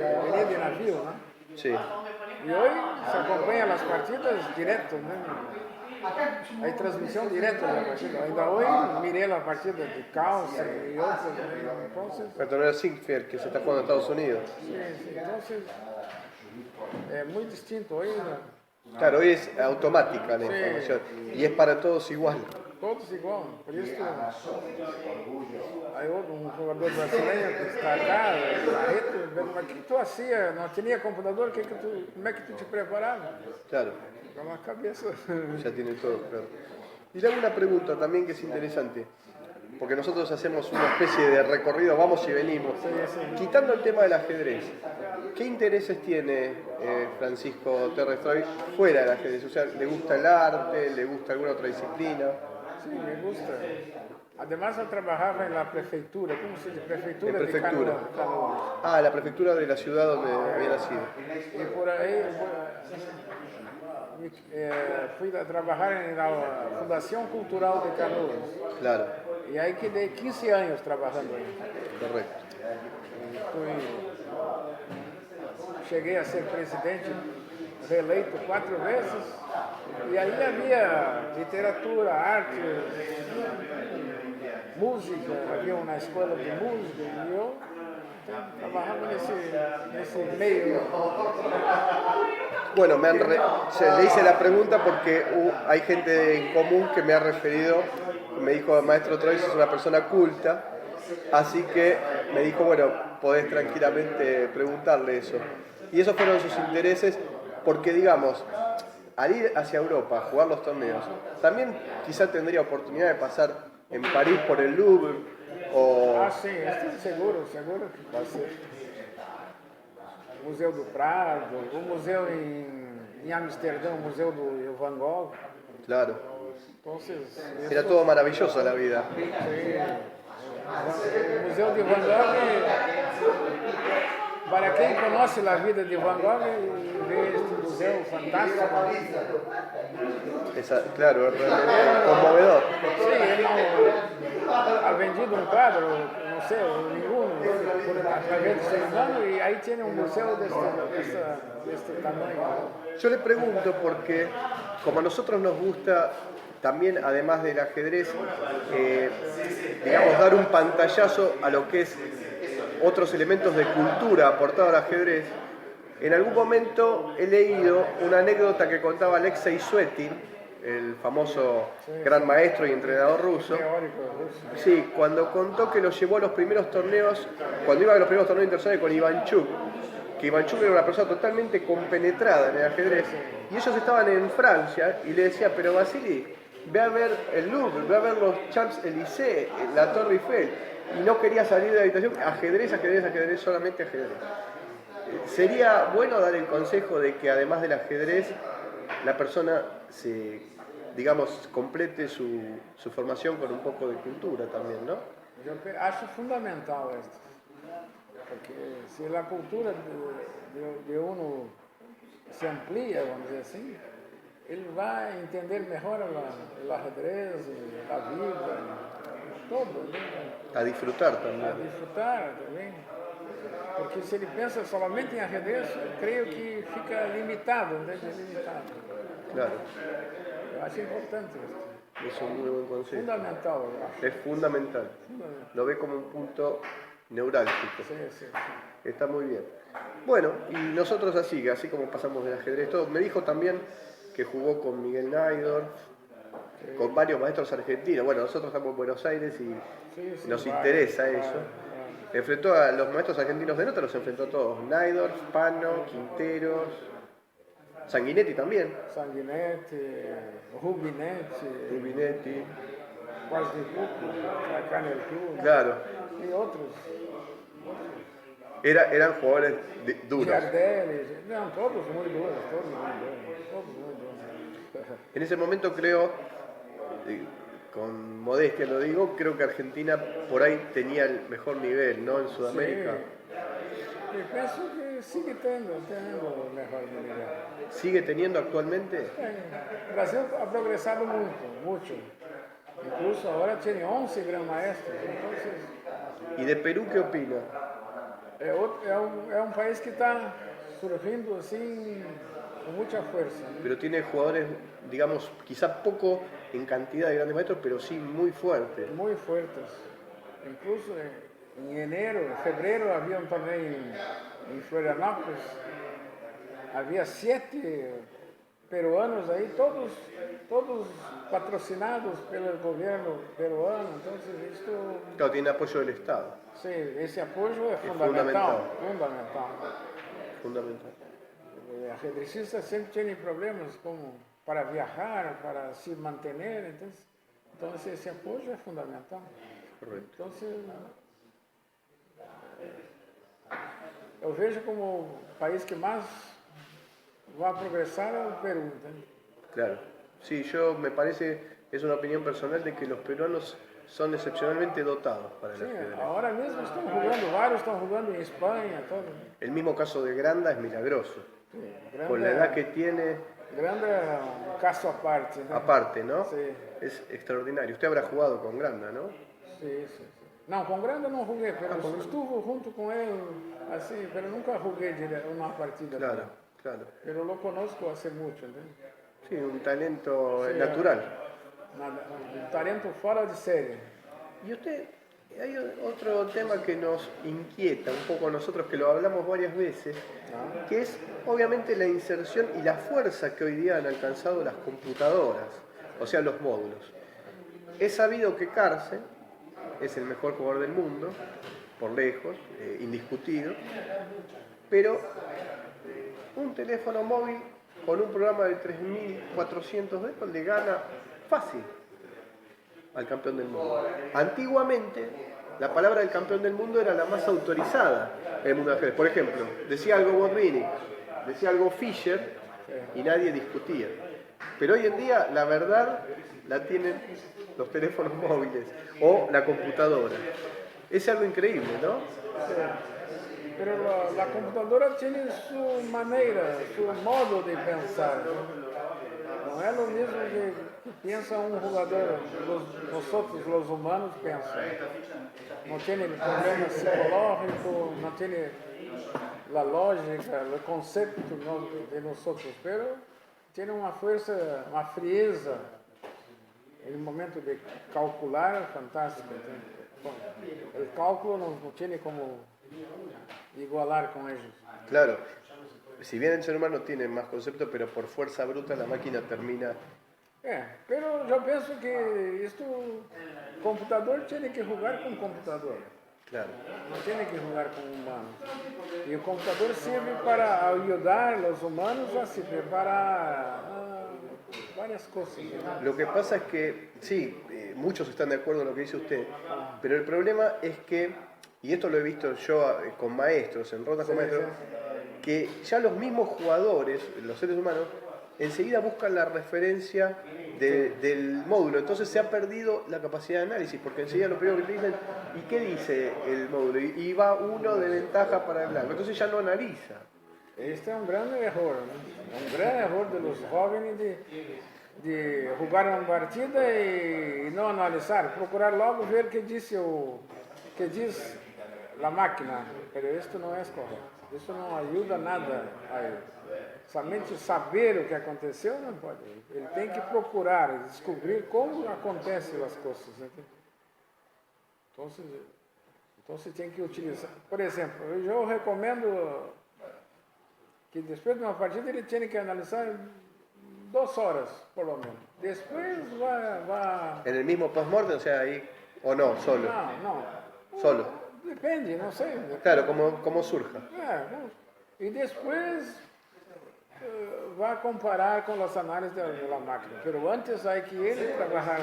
de navio, ¿no? Sí. Y hoy se acompañan las partidas directo, ¿no? Hay transmisión directa de la partida. Ainda hoy miré la partida de Caos y otros. Entonces, El torneo de Sinclair que se está jugando en Estados Unidos. sí, entonces es muy distinto hoy. ¿No? Claro, hoy es automática la información y es para todos igual. Todos igual. Por eso hay un jugador brasileño que está acá, Barreto, ¿qué tú hacías? No tenía computador, ¿cómo es que tú te preparabas? Claro. Con la cabeza. Ya tiene todo, claro. Y le hago una pregunta también que es interesante, porque nosotros hacemos una especie de recorrido, vamos y venimos. Quitando el tema del ajedrez, ¿qué intereses tiene Francisco Terrestroy fuera del ajedrez? O sea, ¿le gusta el arte? ¿Le gusta alguna otra disciplina? Sí, me gusta. Además, yo trabajaba en la prefectura, ¿cómo se dice? Prefectura, de prefectura. De Canoas. Ah, la prefectura de la ciudad donde había nacido. Y por ahí fui a trabajar en la Fundación Cultural de Canoas. Claro. Y ahí quedé 15 años trabajando ahí. Correcto. Cheguei a ser presidente, reeleito 4 veces. E aí havia literatura, arte, música, havia uma escola de música e eu trabajaba nesse meio. Bueno, le hice la pregunta porque hay gente en común que me ha referido, me dijo, maestro Troy, es una persona culta, así que me dijo, bueno, podés tranquilamente preguntarle eso. Y esos fueron sus intereses porque, digamos, al ir hacia Europa a jugar los torneos, también quizá tendría oportunidad de pasar en París por el Louvre o... Ah, sim, seguro que vai ser. O Museu do Prado, o museu em Amsterdã, o Museu do Van Gogh. Claro. Entonces, era todo maravilloso la vida. Sí. O Museu de Van Gogh, para quem conhece a vida de Van Gogh, vê este museu fantástico. Claro, es realmente conmovedor. Sí, él ha vendido un cuadro, no sé, ninguno, a través de ser humano, y ahí tiene un museo de este tamaño. Yo le pregunto porque, como a nosotros nos gusta también, además del ajedrez, digamos, dar un pantallazo a lo que es otros elementos de cultura aportados al ajedrez, en algún momento he leído una anécdota que contaba Alexei Suetin, el famoso Sí, gran sí. maestro y entrenador ruso. Teórico ruso. Sí, cuando contó que lo llevó a los primeros torneos, cuando iba a los primeros torneos internacionales con Ivanchuk, que Ivanchuk era una persona totalmente compenetrada en el ajedrez, y ellos estaban en Francia, y le decía, pero Vasily, ve a ver el Louvre, ve a ver los Champs-Élysées, la Torre Eiffel, y no quería salir de la habitación, ajedrez, ajedrez, ajedrez, solamente ajedrez. Sería bueno dar el consejo de que además del ajedrez, la persona se, digamos, complete su formación con un poco de cultura también, ¿no? Acho fundamental esto, porque se a cultura de uno se amplia, vamos dizer assim, ele vai entender melhor o ajedrez, a vida, todo, né? A disfrutar A también. disfrutar também. Porque se ele pensa somente em ajedrez, creio que fica limitado, né? Limitado. Claro, Eu acho importante isso. es un muy buen consejo. Fundamental, eu acho. Es fundamental. Fundamental. Lo ve como un punto neurálgico. Sí, sí, sí. Está muy bien. Bueno, y nosotros así como pasamos del ajedrez, todo. Me dijo también que jugó con Miguel Naidorf, con varios maestros argentinos. Bueno, nosotros estamos en Buenos Aires y Sí, sí, nos vale, interesa vale, eso. vale. Enfrentó a los maestros argentinos de nota, los enfrentó a todos. Naidorf, Pano, Quinteros, Sanguinetti también, Sanguinetti, Rubinetti, Rubinetti, Quasnicuco, Canel Club, claro. e outros. Eran jugadores duros. Giardelli, não, todos muito duros, todos muito duros, todos muito duros. En ese momento creo, con modestia lo digo, creo que Argentina por ahí tenía el mejor nivel, ¿no? En Sudamérica. Sí. E penso que sigue tendo o melhor nível. ¿Sigue teniendo actualmente? O Brasil ha progresado muito. Incluso agora tem 11 grandes maestros. Então, ¿Y de Perú qué opina? é um país que está surgindo assim com muita força. Né? Pero tiene jugadores, digamos, quizá poco en cantidad de grandes maestros, pero sí muy fuertes. Muito fortes. Incluso em fevereiro havia um torneio em Florianópolis. Havia 7 peruanos aí, todos patrocinados pelo governo peruano. Então, isto, Claro, tiene apoyo del Estado. sim, esse apoio é fundamental. Fundamental. Ajedrecistas sempre têm problemas como para viajar, para se manter, então esse apoio é fundamental. Correcto. Então, eu vejo como o país que mais vai progresar é o Peru. Entende? Claro. Sí, yo me parece, es una opinión personal de que los peruanos son excepcionalmente dotados para el Sim, ajedrez. agora mesmo estão jogando, vários estão jogando em Espanha, todo. El mismo caso de Granda es milagroso. Sim, Con la edad que tiene, grande é um caso à parte. Né? aparte, ¿no? Sim, Es extraordinario. Usted habrá jugado con Granda, ¿no? sim. Não, com grande eu não joguei, pero estuve junto com ele, assim, pero nunca joguei uma partida. Claro, claro. Pero lo conozco hace mucho, ¿entende? Sí, un talento Sí, natural. Un talento fuera de serie. Y usted, hay otro tema que nos inquieta un poco a nosotros, que lo hablamos varias veces, que es obviamente la inserción y la fuerza que hoy día han alcanzado las computadoras, o sea, los módulos. Es sabido que Carlsen es el mejor jugador del mundo, por lejos, indiscutido, pero un teléfono móvil con un programa de 3.400 euros le gana fácil al campeón del mundo. Antiguamente, la palabra del campeón del mundo era la más autorizada en el mundo del ajedrez. Por ejemplo, decía algo Botvinnik, decía algo Fischer y nadie discutía. Pero hoy en día la verdad la tienen los teléfonos móviles o la computadora. Es algo increíble, ¿no? Pero la computadora tiene su manera, su modo de pensar. No es lo mismo que piensa un jugador, nosotros los humanos pensamos. No tiene problema psicológico, no tiene la lógica, el concepto de nosotros, pero tiene una fuerza, una frieza. El momento de calcular fantástico. El cálculo no tiene como igualar con ellos. Claro, si bien el ser humano tiene más conceptos, pero por fuerza bruta la máquina termina Pero yo pienso que esto, computador tiene que jugar con computador. Claro. No tiene que jugar con humanos. Y el computador sirve para ayudar a los humanos a se preparar varias cosas, ¿no? Lo que pasa es que, sí, muchos están de acuerdo en lo que dice usted, pero el problema es que, y esto lo he visto yo con maestros, en rotas con Sí, maestros, que ya los mismos jugadores, los seres humanos, enseguida buscan la referencia del módulo. Entonces se ha perdido la capacidad de análisis, porque enseguida lo primero que te dicen, ¿y qué dice el módulo? Y va uno de ventaja para el blanco. Entonces ya no analiza. Este é um grande erro, né? É um grande erro dos jovens de jogar uma partida e não analisar, procurar logo ver o que disse que diz a máquina. Mas isto não é correto. Isso não ajuda nada a ele. Somente saber o que aconteceu não pode. Ele tem que procurar, descobrir como acontecem as coisas. Né? Então você tem que utilizar. Por exemplo, eu recomendo que depois de uma partida ele tinha que analisar 2 horas, por lo menos. Depois vai... En el mismo post-mortem, o sea, ahí, o no, solo. Não. Solo. Depende, não sei. Claro, como surja. E depois vai comparar com as análises da máquina. Pero antes hay que ele trabalhar.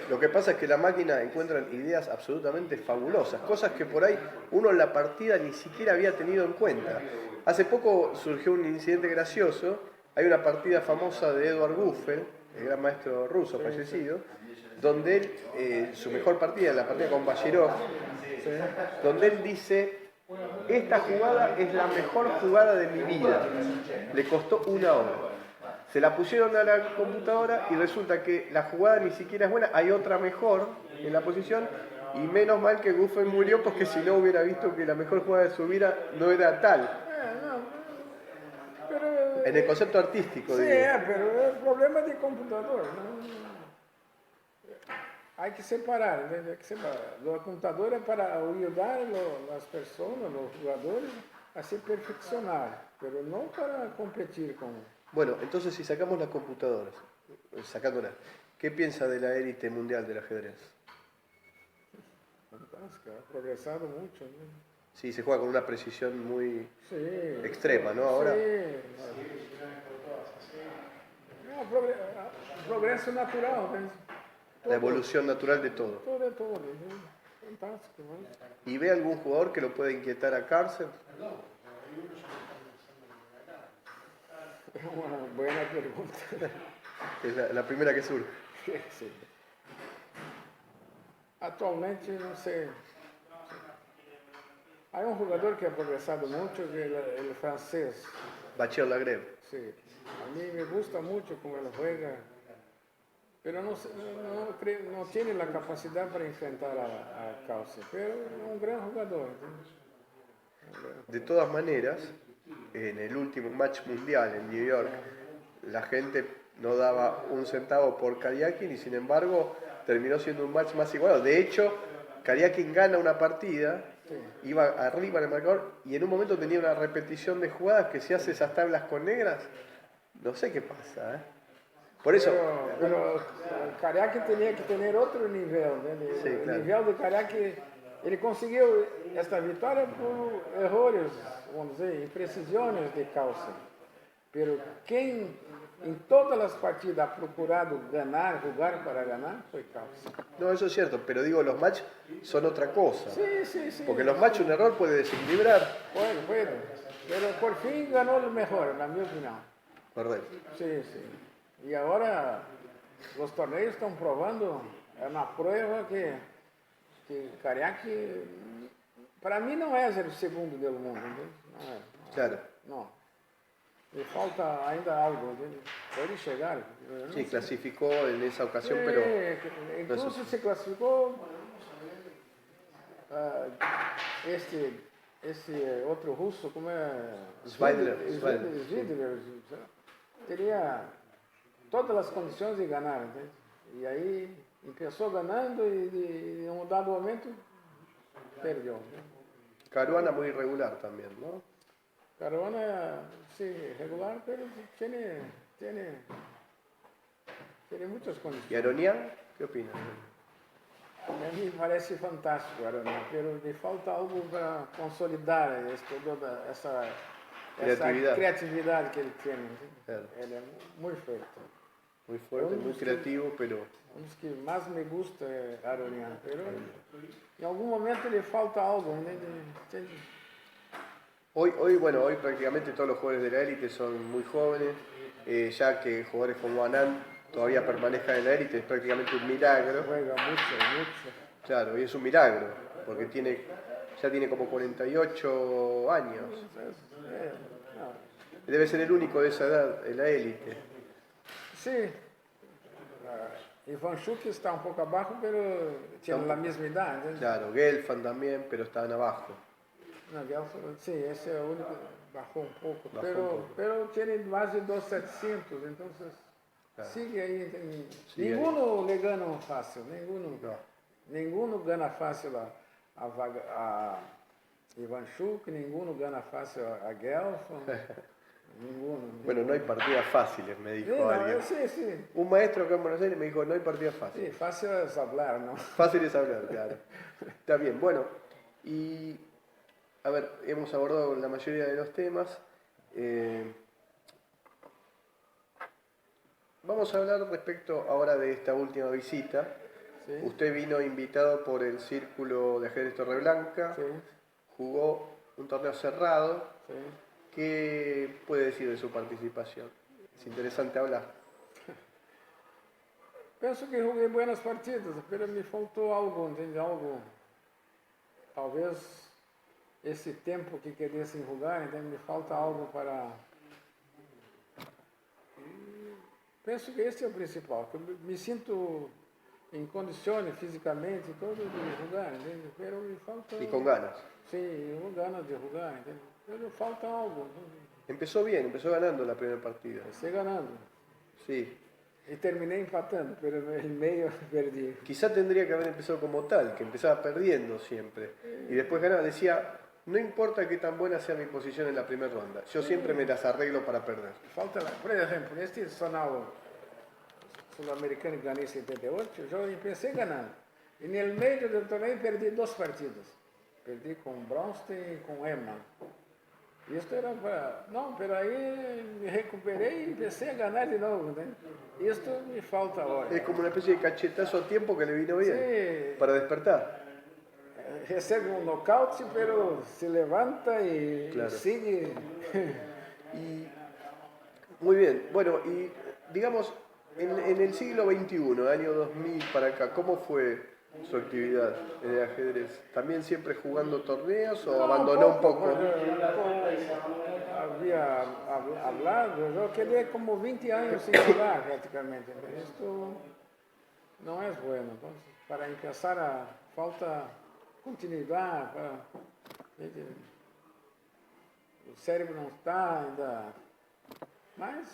Lo que pasa es que la máquina encuentra ideas absolutamente fabulosas, cosas que por ahí uno en la partida ni siquiera había tenido en cuenta. Hace poco surgió un incidente gracioso, hay una partida famosa de Edward Buffel, el gran maestro ruso fallecido, donde él, su mejor partida, la partida con Bashirov, donde él dice, esta jugada es la mejor jugada de mi vida, le costó 1 hora. Se la pusieron a la computadora y resulta que la jugada ni siquiera es buena, hay otra mejor en la posición y menos mal que Buffel murió porque si no hubiera visto que la mejor jugada de su vida no era tal. En el concepto artístico, Sí, digo. pero es problema de computador. ¿No? Hay que separar, ¿entendés? Hay que separar. La computadora es para ayudar a las personas, los jugadores, a se perfeccionar, pero no para competir con... Bueno, entonces si sacamos las computadoras, sacándolas, ¿qué piensa de la élite mundial del ajedrez? Fantástica, ha progresado mucho. ¿No? Sí, se juega con una precisión muy Sí, extrema, ¿no? Ahora, sí. Progreso natural, ¿ves? la evolución natural de todo. Todo, ¿no? Fantástico, ¿no? ¿Y ve algún jugador que lo pueda inquietar a Carlsen? Es una buena pregunta. Es la primera que surge. Sí. Atualmente, não sei. Há um jogador que ha progresado mucho, que es el francés. Bachir Lagreb. Sí. A mí me gusta mucho cómo él juega, pero no tiene la capacidad para enfrentar a Carlsen. Pero es un gran jugador. De todas maneras, en el último match mundial en New York, la gente no daba un centavo por Karyakin y sin embargo terminó siendo un match más igualado. De hecho, Karyakin gana una partida, iba arriba en el marcador y en un momento tenía una repetición de jugadas que si hace esas tablas con negras, no sé qué pasa. Por eso... Pero Karyakin tenía que tener otro nivel. ¿No? Sí, claro. El nivel de Karyakin, él consiguió esta victoria por errores, vamos a decir, imprecisiones de Carlsen. Pero quien en todas las partidas ha procurado ganar, jugar para ganar, fue Carlsen. No, eso es cierto, pero digo, los match son otra cosa. Sí. Porque los match un error puede desequilibrar. Puede. Pero por fin ganó el mejor, en mi opinión. Correcto. Sí. Y ahora los torneos están probando, es una prueba que Karyakin, para mí no es el segundo del mundo. No. Claro. No. Le falta ainda algo, puede llegar. Sí, clasificó en esa ocasión, pero... Incluso se clasificó ese otro ruso, ¿cómo es? Svidler. Tenía todas las condiciones de ganar, ¿entendés? Y ahí empezó ganando y en un dado momento perdió. ¿No? Caruana muy irregular también, ¿no? Caruana, sí, regular, pero tiene tiene muchas ¿Y condiciones. Aronian? ¿Qué opinas? A mí me parece fantástico, Aronian, pero le falta algo para consolidar toda essa criatividad que ele tem. Claro. Ele é muito feito. Muy fuerte, muy creativo, pero Um dos que mais me gusta é Aronian, pero em algum momento le falta algo, né? Hoy prácticamente todos los jugadores de la élite son muy jóvenes, ya que jugadores como Anand todavía permanezcan en la élite es prácticamente un milagro. Juega mucho. Claro, y es un milagro, porque ya tiene como 48 años. Não. Debe ser el único de esa edad en la élite. Sim. Ivanchuk está um pouco abaixo, pero tiene a mesma idade. ¿Eh? Claro, Gelfand también, pero estaban abajo. No, sí, ese es el único que bajó un poco, Bajó pero tiene más de 2.700, entonces claro. sigue ahí. Sigue ninguno le gana fácil, ninguno. No. Ninguno gana fácil a Ivanchuk, ninguno gana fácil a Gelfand, ninguno. Bueno, no hay partidas fáciles, me dijo Sí, no, alguien. sí. Un maestro acá en Buenos Aires me dijo, no hay partidas fáciles. Sí, fácil es hablar, ¿no? Fácil es hablar, claro. Está bien, bueno, y a ver, hemos abordado la mayoría de los temas. Vamos a hablar respecto ahora de esta última visita. Sí. Usted vino invitado por el Círculo de Ajedrez Torreblanca, Sí, jugó un torneo cerrado. sí. ¿Qué puede decir de su participación? Es interesante hablar. Penso que joguei buenas partidas, pero me faltou algo, entende? Algo, talvez esse tempo que quisessem jogar, entende? Me falta algo para... Penso que esse é o principal, que eu me sinto em condições fisicamente todo de jogar, entende? Pero me falta... Y con ganas. Sim, eu ganas de jogar, entende? Pero falta algo, entende? Empezó bien, empezó ganando la primera partida. Comecei ganhando. Sí. E terminei empatando, pero no el medio perdí. Quizá tendría que haber empezado como tal, que empezaba perdiendo siempre. Y después ganaba. Decía, no importa qué tan buena sea mi posición en la primera ronda, yo siempre me las arreglo para perder. Falta, por exemplo, neste Sonal Sul-Americano que ganhei em 78, eu empecei ganhando. E no meio do torneio perdi 2 partidas. Perdi com Bronstein e com Eman. Isso era para... Não, pero aí me recuperei e empecei a ganhar de novo, né? Isto me falta agora. Es como una especie de cachetazo a tiempo que le vino bien Sí. para despertar. Recebe um nocaute, pero se levanta e Claro. sigue. Y muy bien, bueno, y digamos, en el siglo XXI, año 2000 para acá, ¿cómo fue su actividad en el ajedrez? ¿También siempre jugando torneos o abandonó un poco? Havia hablado, eu quedei como 20 anos sem jogar praticamente. Isto não é bueno. Então, para começar, falta continuidade. O cérebro não está ainda. Mas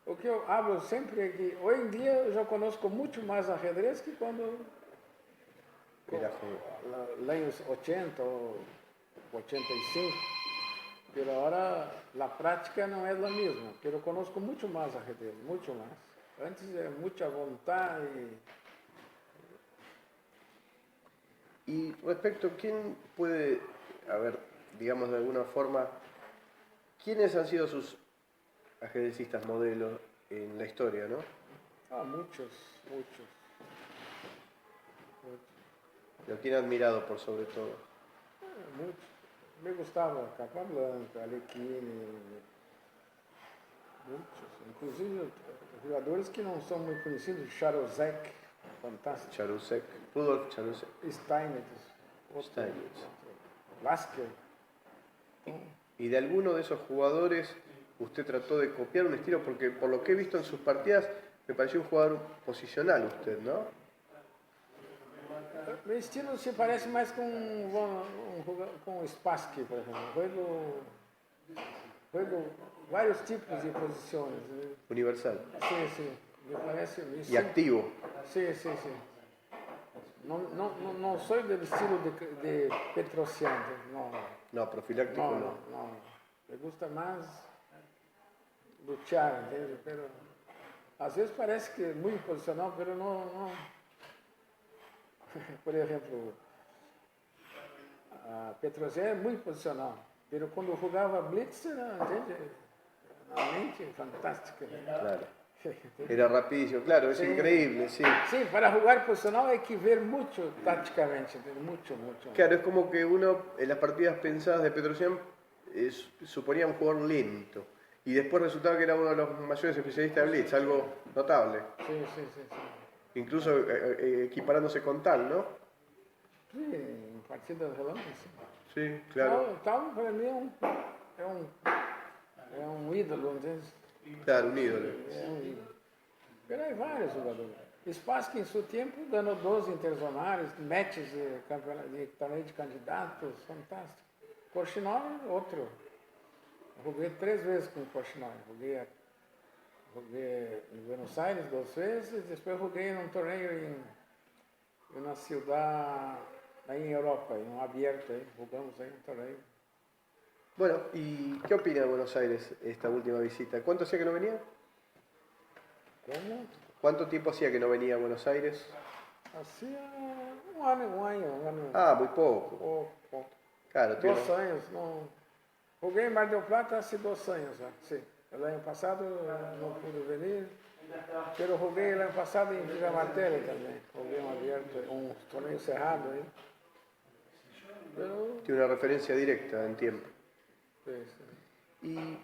o que eu hablo sempre é que hoje em dia eu já conosco muito mais ajedrez que quando Era joven. lá nos 80 ou 85. Pero ahora la práctica no es la misma, pero conozco mucho más ajedrez, mucho más. Antes era mucha voluntad Y respecto, ¿quién puede, a ver, digamos de alguna forma, quiénes han sido sus ajedrecistas modelos en la historia, no? muchos. Lo quién ha admirado por sobre todo. Muchos. Me gustava Capablanca, Alekhine, muitos. Inclusive jogadores que não são muito conhecidos, Charozek, fantástico. Charusek, Rudolf Charusek, Steinitz, Steinitz. Lasker. Y de alguno de esos jugadores usted trató de copiar un estilo, porque por lo que he visto en sus partidas, me pareció un jugador posicional usted, ¿no? Meu estilo se parece mais com o Spassky, por exemplo. Juego vários tipos de posições. Universal. Sim. Me parece isso. Y activo. Sim. Não sou do estilo de Petrosian, não. No, profiláctico no. Não. Me gusta mais luchar, entende? Pero Às vezes parece que é muito posicional, mas não. Por exemplo, a Petrosyan é muito posicional, mas quando jogava Blitz, era, entende? Una mente fantástica. Claro. Era rapidísimo, claro, es Sí. increíble, sí. Sí, para jugar posicional hay que ver mucho tácticamente, mucho. Claro, es como que uno en las partidas pensadas de Petrosyan suponía un jugador lento y después resultaba que era uno de los mayores especialistas de Blitz, algo notable. Sí. Incluso equiparándose con Tal, ¿no? Sí, en partidas relantes. Sí, claro. Tal para mí é um ídolo, entende? Claro, un ídolo. É um ídolo. Pero hay vários jogadores. Spassky, em seu tempo, ganhou 12 interzonais, matches de campeonato de torneio de candidatos, fantástico. Korchinov, outro. Eu joguei 3 vezes com o Korchinov. Joguei em Buenos Aires 2 vezes, depois joguei num torneio em uma cidade aí em Europa, em um aberto aí, jogamos aí um torneio. Bueno, ¿y qué opina de Buenos Aires esta última visita? ¿Cuánto hacía que no venía? Como? ¿Cuánto tiempo hacía que no venía a Buenos Aires? Hacía um ano. Ah, muy poco. Pouco. Claro, 2 anos, não. Joguei em Mar del Plata há 2 anos, sim. O ano passado não pude venir, mas joguei o ano passado em Vila Martelli também. Joguei um aberto, um torneio cerrado aí. Pero, tiene una referencia directa en tiempo. sí. Y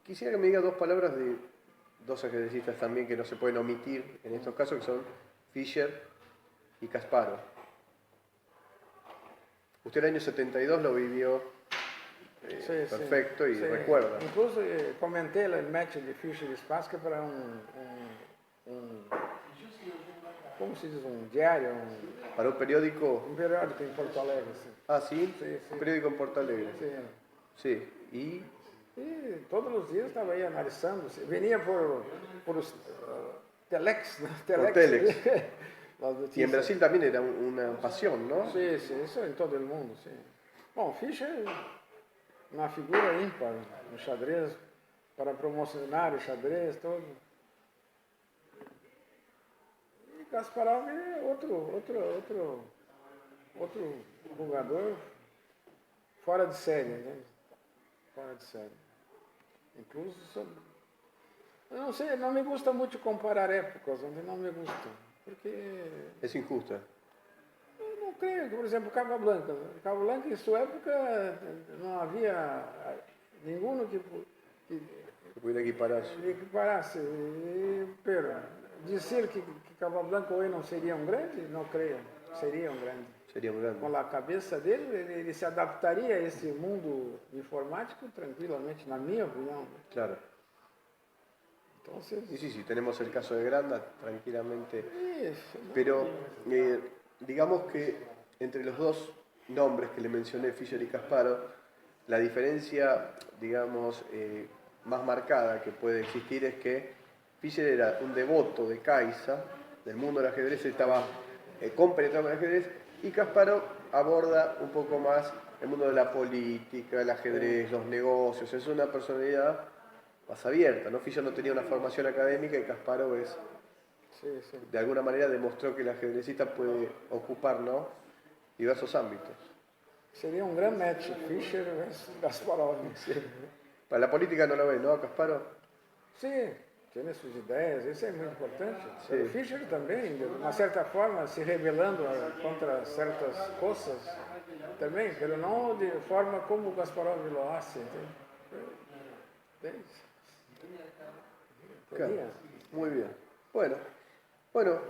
quisiera que me diga 2 palabras de 2 ajedrecistas también que no se pueden omitir en estos casos, que son Fischer y Kasparov. Usted el año 72 lo vivió perfecto y recuerda. Incluso comentei el match de Fischer e Spassky para como se diz, um diário, Para un periódico. um periódico em Porto Alegre. Sim. Ah, ¿sí? Sí. Un periódico en Porto Alegre. Sim. Sí. Y E todos os dias estava aí analisando, venia por os telex, né? Por telex. Las Y en noticias. Brasil también era una pasión, ¿no? Sí, isso em todo o mundo, sim. Bom, Fischer é uma figura ímpar no xadrez, para promocionar o xadrez, todo. E Kasparov é outro jogador fora de série, né? Fora de série. Incluso, eu não sei, não me gusta muito comparar épocas, não me gusta, porque Es injusta. eu não creio que, por exemplo, Capablanca em sua época não havia nenhum que Se pudiera equiparar. equiparasse. Pero dizer que Capablanca hoje não seria um grande, não creio, seria um grande. Sería muy grande. Com a cabeça dele, ele se adaptaria a esse mundo informático tranquilamente, na minha opinião. Claro. Entonces, Y sí, tenemos el caso de Granda, tranquilamente. isso, Pero digamos que entre los 2 nombres que le mencioné, Fischer y Kasparov, la diferencia, digamos, más marcada que puede existir es que Fischer era un devoto de Kaisa, del mundo del ajedrez, estaba compenetrado en el ajedrez, y Kasparov aborda un poco más el mundo de la política, el ajedrez, los negocios. Es una personalidad más abierta, ¿no? Fischer no tenía una formación académica y Kasparov de alguna manera demostró que el ajedrecista puede ocupar, ¿no?, diversos ámbitos. Seria um grande match, Fischer versus Kasparov. Para la política no lo ve, ¿no, Kasparov? Sim, tem suas ideias, isso é muito importante. Sim. O Fischer também, de uma certa forma, se rebelando contra certas coisas, também, mas não de forma como o Kasparov lo hace. ¿Entende? Claro. Muy bien. Bueno,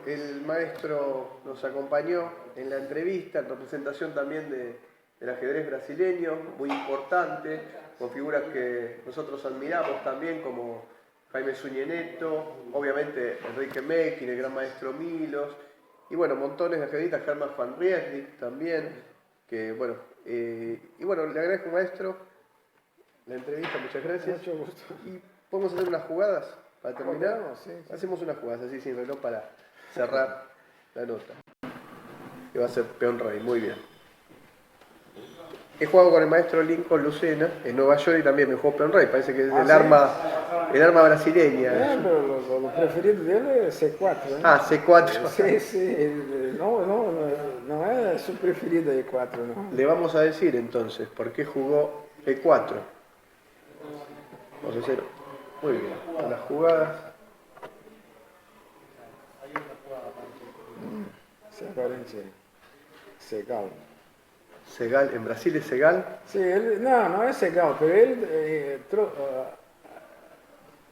el maestro nos acompañó en la entrevista, en representación también del ajedrez brasileño, muy importante, con figuras que nosotros admiramos también, como Jaime Suñeneto, obviamente Enrique Meckin, el gran maestro Milos, y bueno, montones de ajedristas, Hermann van Rieslik también, que bueno, y bueno, le agradezco, maestro, la entrevista, muchas gracias. Mucho gusto. Y podemos hacer unas jugadas para terminar. Podemos, sí. Hacemos unas jugadas así sin reloj para cerrar la nota. Que va a ser peón rey, muy bien. He jugado con el maestro Lincoln Lucena en Nueva York y también me jugó peón rey. Parece que es Ah, el ¿sí? arma brasileña. Pero lo preferido dele es C4, ¿eh? Ah, C4. Sí, sí, no es su preferida E4, ¿no? Le vamos a decir entonces por qué jugó E4. Vamos a hacer muy bien las jugadas. Aparente Segal. Segal, en Brasil es Segal. Sí, no es Segal, pero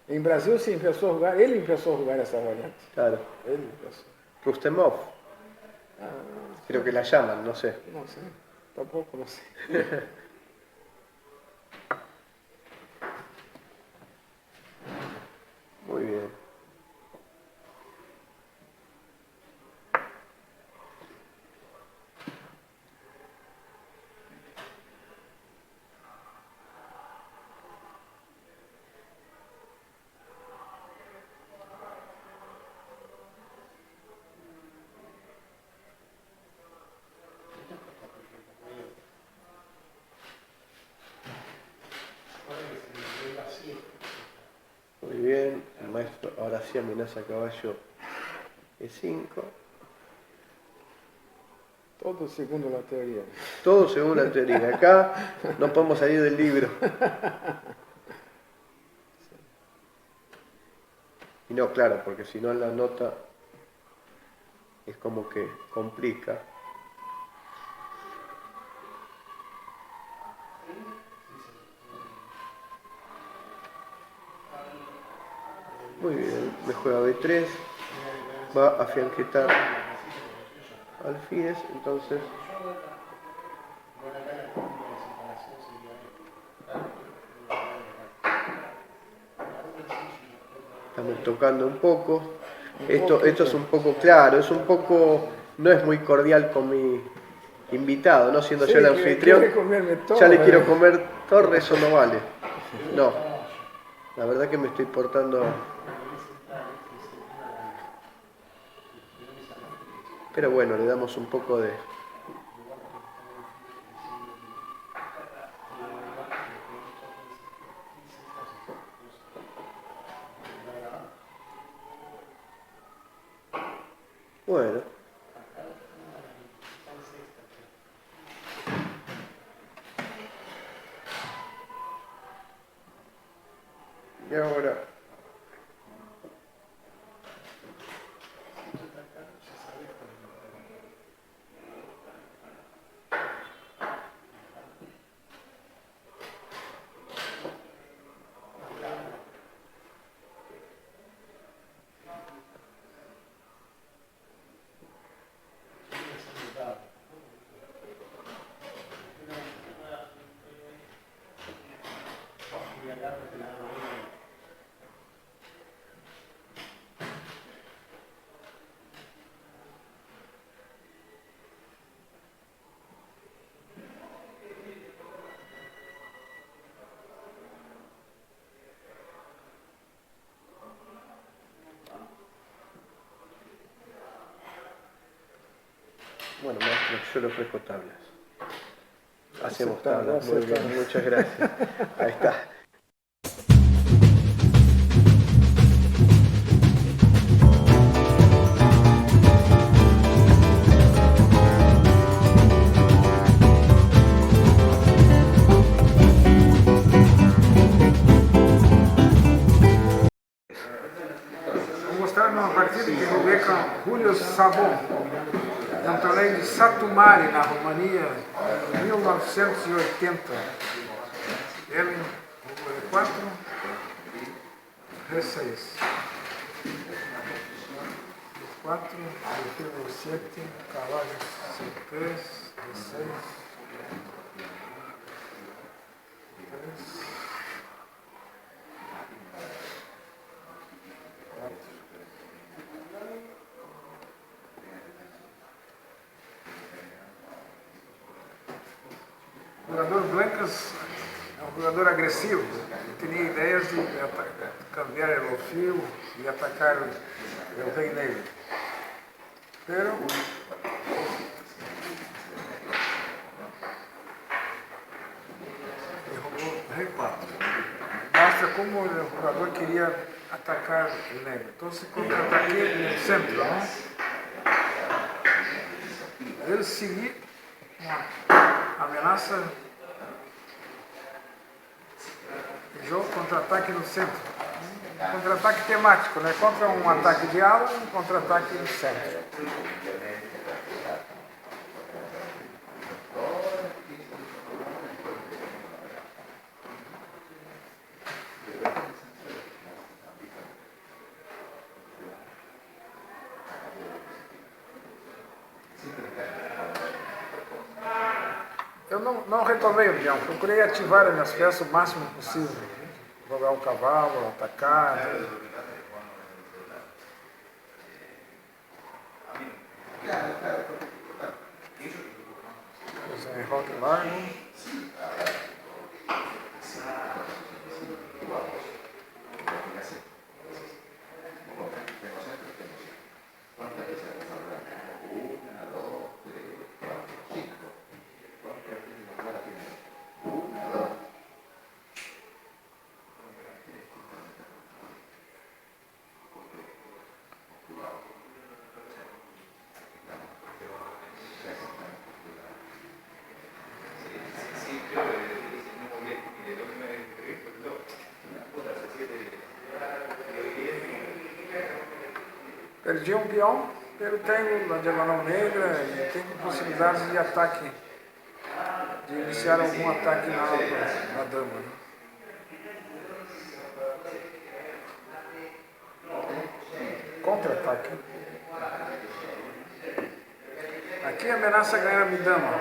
en Brasil sí empezó a jugar, él empezó a jugar esa variante. Claro. Él empezó. Rustemov. Ah, Creo que la llaman, no sé. no sé, tampoco lo sé. Muy bien. Muy bien, el maestro ahora sí amenaza caballo E5. Todo segundo la teoría. Todo según la teoría. Acá no podemos salir del libro. Y no, claro, porque si no la nota es como que complica. Muy bien, me juega B3, va a fianquetar alfiles, entonces estamos tocando un poco. Esto es un poco claro, es un poco, no es muy cordial con mi invitado, no siendo Sí, yo el anfitrión. Ya le quiero comer torre, eso no vale. No, la verdad que me estoy portando. Pero bueno, le damos un poco de. Bueno. Y ahora. Bueno, maestro, yo le ofrezco tablas. Hacemos tablas, muy bien, muchas gracias. Ahí está. Vou mostrar uma partida que joguei com Julio Sabon, é um torneio de Satu Mare, na Romania, em 1980. Ele jogou E4, G6. E4, E7, cavalo C3, E6, 3. O jogador Blancas é um jogador agressivo, tinha ideias de cambiar o alfil e atacar o rei negro. Pero como el jugador quería atacar el negro. Entonces contraataqué en el centro, ¿no? Ele seguir uma ameaça de jogo, contra-ataque no centro. Um contra-ataque temático, né? Contra um ataque de ala, um contra-ataque no centro. Eu não retomei o peão, procurei ativar as minhas peças o máximo possível. Jogar o cavalo, atacar. Fazer enroque largo. Perdi um peão, eu tenho na diagonal negra e tenho possibilidades de ataque, de iniciar algum ataque na dama. Contra-ataque. Aqui ameaça ganhar minha dama.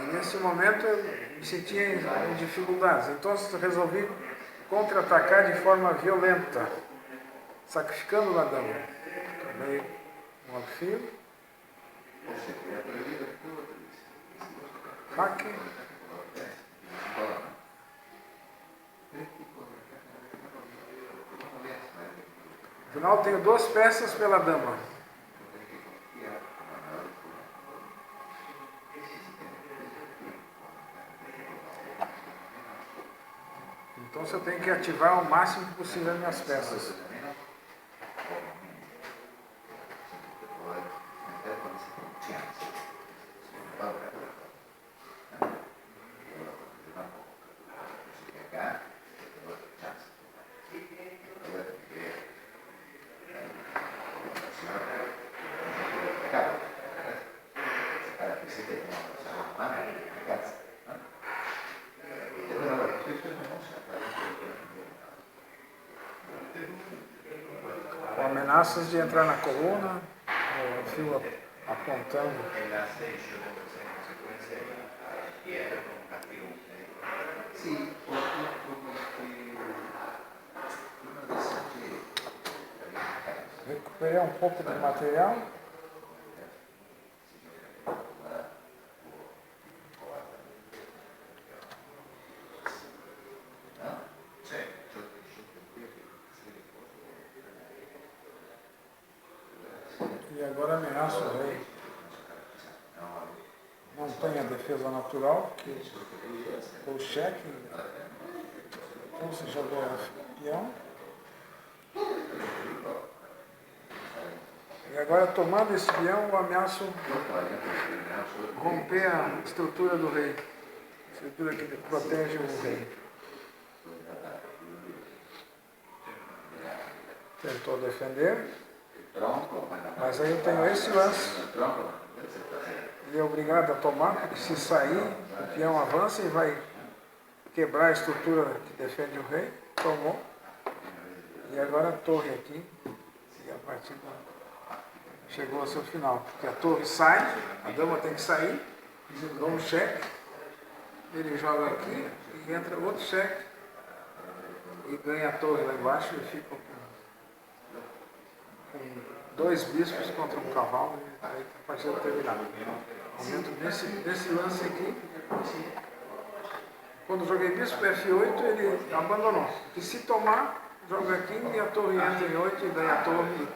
E nesse momento eu me sentia em dificuldades, então resolvi contra-atacar de forma violenta, sacrificando a dama. Tomei um alfio, jaque, no final tenho 2 peças pela dama. Então eu tenho que ativar o máximo possível as minhas peças. Ameaças de entrar na coluna, o fio apontando. Recuperei um pouco de material. E agora ameaço o rei. Não tem a defesa natural, porque o cheque. Então você jogou o peão. E agora, tomando esse peão, eu ameaço romper a estrutura do rei. A estrutura que protege o rei. Tentou defender. Mas aí eu tenho esse lance. Ele é obrigado a tomar, porque se sair, o peão avança e vai quebrar a estrutura que defende o rei. Tomou. E agora a torre aqui. E a partida chegou ao seu final. Porque a torre sai, a dama tem que sair, dá um cheque, ele joga aqui e entra outro cheque e ganha a torre lá embaixo e fica com 2 bispos contra um cavalo e aí a partida terminada. Momento nesse lance aqui, quando joguei bispo F8 ele abandonou. E se tomar, joga aqui e a torre entra em 8 e ganha a torre.